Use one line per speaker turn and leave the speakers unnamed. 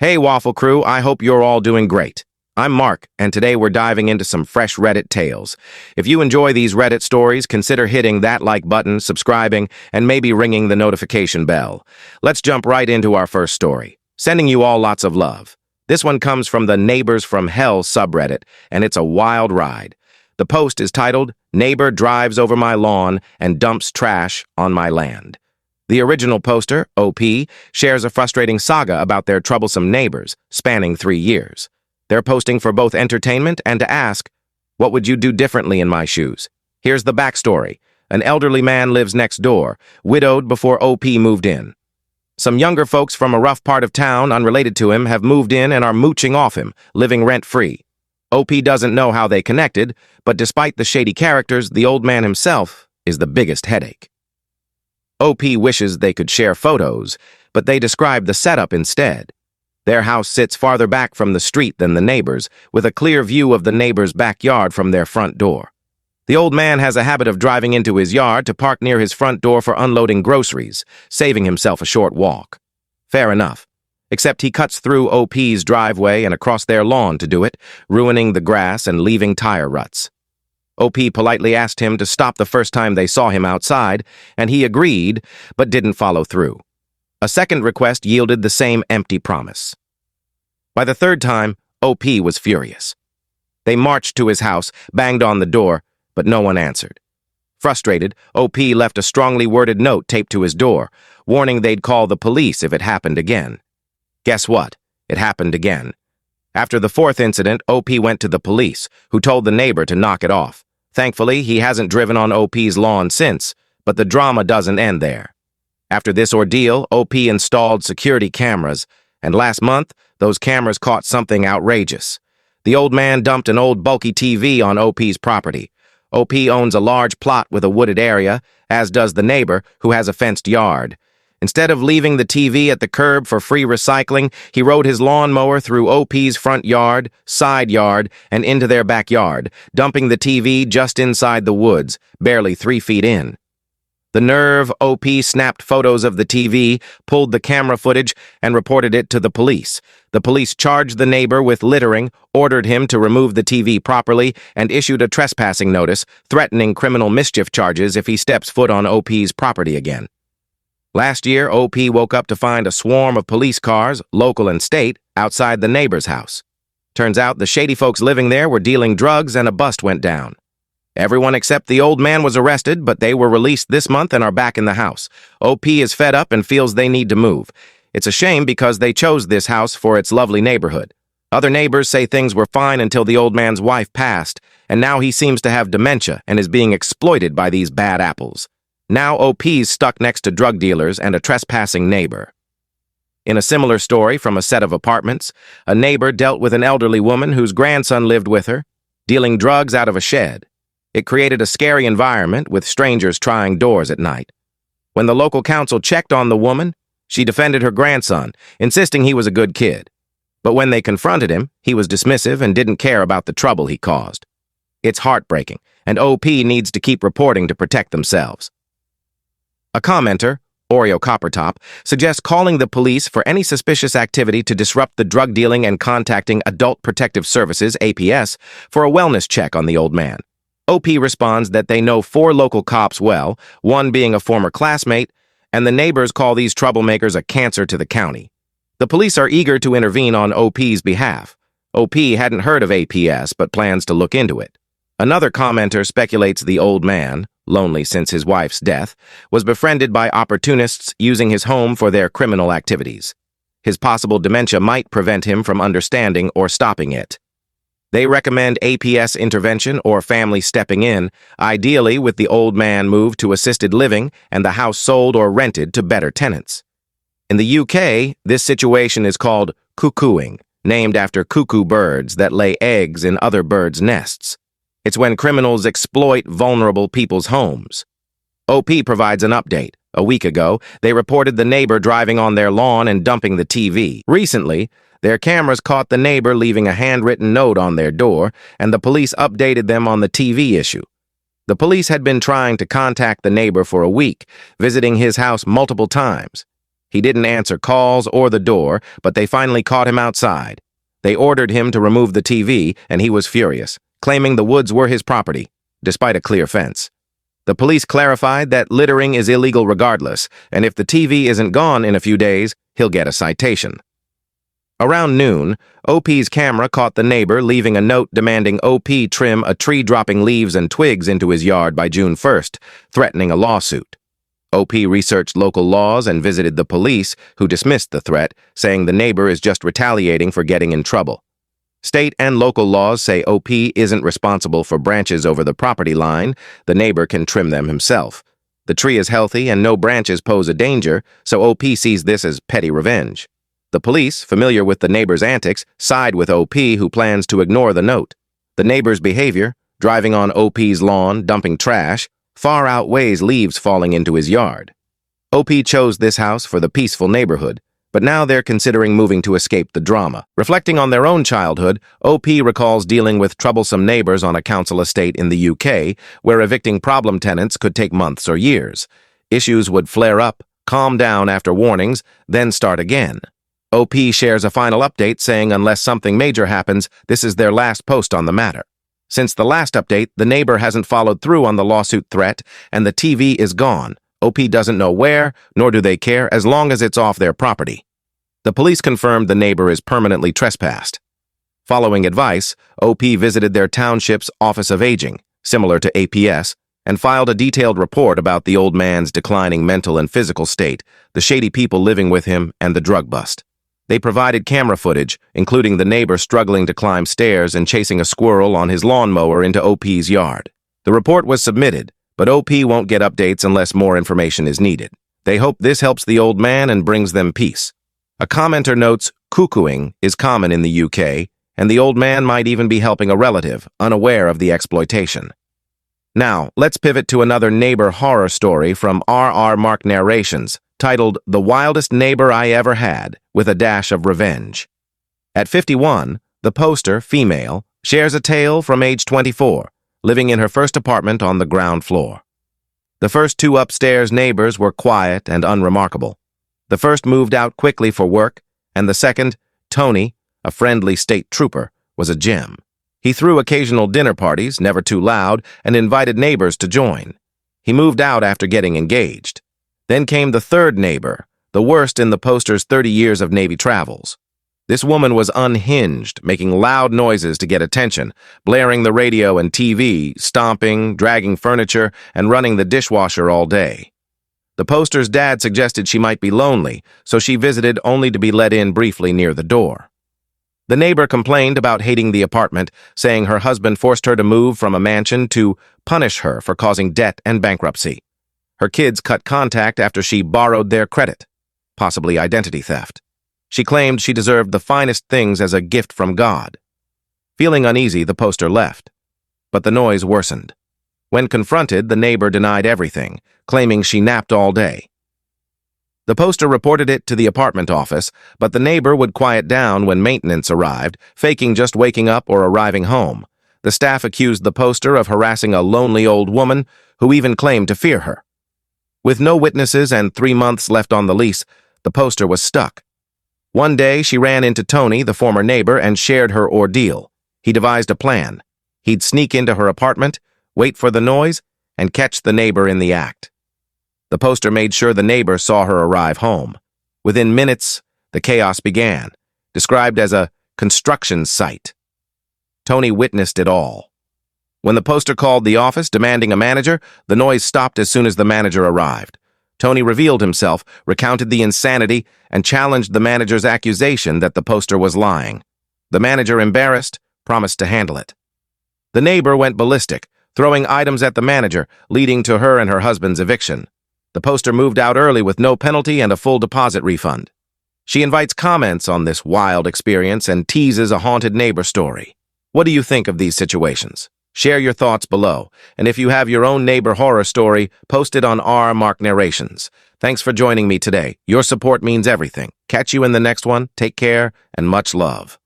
Hey, Waffle Crew, I hope you're all doing great. I'm Mark, and today we're diving into some fresh Reddit tales. If you enjoy these Reddit stories, consider hitting that like button, subscribing, and maybe ringing the notification bell. Let's jump right into our first story. Sending you all lots of love. This one comes from the Neighbors from Hell subreddit, and it's a wild ride. The post is titled, "Neighbor Drives Over My Lawn and Dumps Trash on My Land." The original poster, OP, shares a frustrating saga about their troublesome neighbors, spanning 3 years. They're posting for both entertainment and to ask, what would you do differently in my shoes? Here's the backstory. An elderly man lives next door, widowed before OP moved in. Some younger folks from a rough part of town, unrelated to him, have moved in and are mooching off him, living rent-free. OP doesn't know how they connected, but despite the shady characters, the old man himself is the biggest headache. OP wishes they could share photos, but they describe the setup instead. Their house sits farther back from the street than the neighbors, with a clear view of the neighbor's backyard from their front door. The old man has a habit of driving into his yard to park near his front door for unloading groceries, saving himself a short walk. Fair enough. Except he cuts through OP's driveway and across their lawn to do it, ruining the grass and leaving tire ruts. OP politely asked him to stop the first time they saw him outside, and he agreed, but didn't follow through. A second request yielded the same empty promise. By the third time, OP was furious. They marched to his house, banged on the door, but no one answered. Frustrated, OP left a strongly worded note taped to his door, warning they'd call the police if it happened again. Guess what? It happened again. After the fourth incident, OP went to the police, who told the neighbor to knock it off. Thankfully, he hasn't driven on OP's lawn since, but the drama doesn't end there. After this ordeal, OP installed security cameras, and last month, those cameras caught something outrageous. The old man dumped an old bulky TV on OP's property. OP owns a large plot with a wooded area, as does the neighbor, who has a fenced yard. Instead of leaving the TV at the curb for free recycling, he rode his lawnmower through OP's front yard, side yard, and into their backyard, dumping the TV just inside the woods, barely 3 feet in. The nerve, OP snapped photos of the TV, pulled the camera footage, and reported it to the police. The police charged the neighbor with littering, ordered him to remove the TV properly, and issued a trespassing notice, threatening criminal mischief charges if he steps foot on OP's property again. Last year, OP woke up to find a swarm of police cars, local and state, outside the neighbor's house. Turns out the shady folks living there were dealing drugs and a bust went down. Everyone except the old man was arrested, but they were released this month and are back in the house. OP is fed up and feels they need to move. It's a shame because they chose this house for its lovely neighborhood. Other neighbors say things were fine until the old man's wife passed, and now he seems to have dementia and is being exploited by these bad apples. Now OP's stuck next to drug dealers and a trespassing neighbor. In a similar story from a set of apartments, a neighbor dealt with an elderly woman whose grandson lived with her, dealing drugs out of a shed. It created a scary environment with strangers trying doors at night. When the local council checked on the woman, she defended her grandson, insisting he was a good kid. But when they confronted him, he was dismissive and didn't care about the trouble he caused. It's heartbreaking, and OP needs to keep reporting to protect themselves. A commenter, Oreo Coppertop, suggests calling the police for any suspicious activity to disrupt the drug dealing and contacting Adult Protective Services, APS, for a wellness check on the old man. OP responds that they know 4 local cops well, one being a former classmate, and the neighbors call these troublemakers a cancer to the county. The police are eager to intervene on OP's behalf. OP hadn't heard of APS but plans to look into it. Another commenter speculates the old man, lonely since his wife's death, was befriended by opportunists using his home for their criminal activities. His possible dementia might prevent him from understanding or stopping it. They recommend APS intervention or family stepping in, ideally with the old man moved to assisted living and the house sold or rented to better tenants. In the UK, this situation is called cuckooing, named after cuckoo birds that lay eggs in other birds' nests. It's when criminals exploit vulnerable people's homes. OP provides an update. A week ago, they reported the neighbor driving on their lawn and dumping the TV. Recently, their cameras caught the neighbor leaving a handwritten note on their door, and the police updated them on the TV issue. The police had been trying to contact the neighbor for a week, visiting his house multiple times. He didn't answer calls or the door, but they finally caught him outside. They ordered him to remove the TV, and he was furious, claiming the woods were his property, despite a clear fence. The police clarified that littering is illegal regardless, and if the TV isn't gone in a few days, he'll get a citation. Around noon, OP's camera caught the neighbor leaving a note demanding OP trim a tree dropping leaves and twigs into his yard by June 1st, threatening a lawsuit. OP researched local laws and visited the police, who dismissed the threat, saying the neighbor is just retaliating for getting in trouble. State and local laws say OP isn't responsible for branches over the property line. The neighbor can trim them himself. The tree is healthy and no branches pose a danger, so OP sees this as petty revenge. The police, familiar with the neighbor's antics, side with OP, who plans to ignore the note. The neighbor's behavior, driving on OP's lawn, dumping trash, far outweighs leaves falling into his yard. OP chose this house for the peaceful neighborhood, but now they're considering moving to escape the drama. Reflecting on their own childhood, OP recalls dealing with troublesome neighbors on a council estate in the UK, where evicting problem tenants could take months or years. Issues would flare up, calm down after warnings, then start again. OP shares a final update saying unless something major happens, this is their last post on the matter. Since the last update, the neighbor hasn't followed through on the lawsuit threat, and the TV is gone. OP doesn't know where, nor do they care, as long as it's off their property. The police confirmed the neighbor is permanently trespassed. Following advice, OP visited their township's Office of Aging, similar to APS, and filed a detailed report about the old man's declining mental and physical state, the shady people living with him, and the drug bust. They provided camera footage, including the neighbor struggling to climb stairs and chasing a squirrel on his lawnmower into OP's yard. The report was submitted, but OP won't get updates unless more information is needed. They hope this helps the old man and brings them peace. A commenter notes, cuckooing is common in the UK, and the old man might even be helping a relative, unaware of the exploitation. Now, let's pivot to another neighbor horror story from R.R. Mark Narrations, titled The Wildest Neighbor I Ever Had, with a Dash of Revenge. At 51, the poster, female, shares a tale from age 24, living in her first apartment on the ground floor. The first two upstairs neighbors were quiet and unremarkable. The first moved out quickly for work, and the second, Tony, a friendly state trooper, was a gem. He threw occasional dinner parties, never too loud, and invited neighbors to join. He moved out after getting engaged. Then came the third neighbor, the worst in the poster's 30 years of Navy travels. This woman was unhinged, making loud noises to get attention, blaring the radio and TV, stomping, dragging furniture, and running the dishwasher all day. The poster's dad suggested she might be lonely, so she visited only to be let in briefly near the door. The neighbor complained about hating the apartment, saying her husband forced her to move from a mansion to punish her for causing debt and bankruptcy. Her kids cut contact after she borrowed their credit, possibly identity theft. She claimed she deserved the finest things as a gift from God. Feeling uneasy, the poster left, but the noise worsened. When confronted, the neighbor denied everything, claiming she napped all day. The poster reported it to the apartment office, but the neighbor would quiet down when maintenance arrived, faking just waking up or arriving home. The staff accused the poster of harassing a lonely old woman who even claimed to fear her. With no witnesses and 3 months left on the lease, the poster was stuck. One day, she ran into Tony, the former neighbor, and shared her ordeal. He devised a plan. He'd sneak into her apartment, wait for the noise, and catch the neighbor in the act. The poster made sure the neighbor saw her arrive home. Within minutes, the chaos began, described as a construction site. Tony witnessed it all. When the poster called the office demanding a manager, the noise stopped as soon as the manager arrived. Tony revealed himself, recounted the insanity, and challenged the manager's accusation that the poster was lying. The manager, embarrassed, promised to handle it. The neighbor went ballistic, throwing items at the manager, leading to her and her husband's eviction. The poster moved out early with no penalty and a full deposit refund. She invites comments on this wild experience and teases a haunted neighbor story. What do you think of these situations? Share your thoughts below, and if you have your own neighbor horror story, post it on R. Mark Narrations. Thanks for joining me today. Your support means everything. Catch you in the next one. Take care, and much love.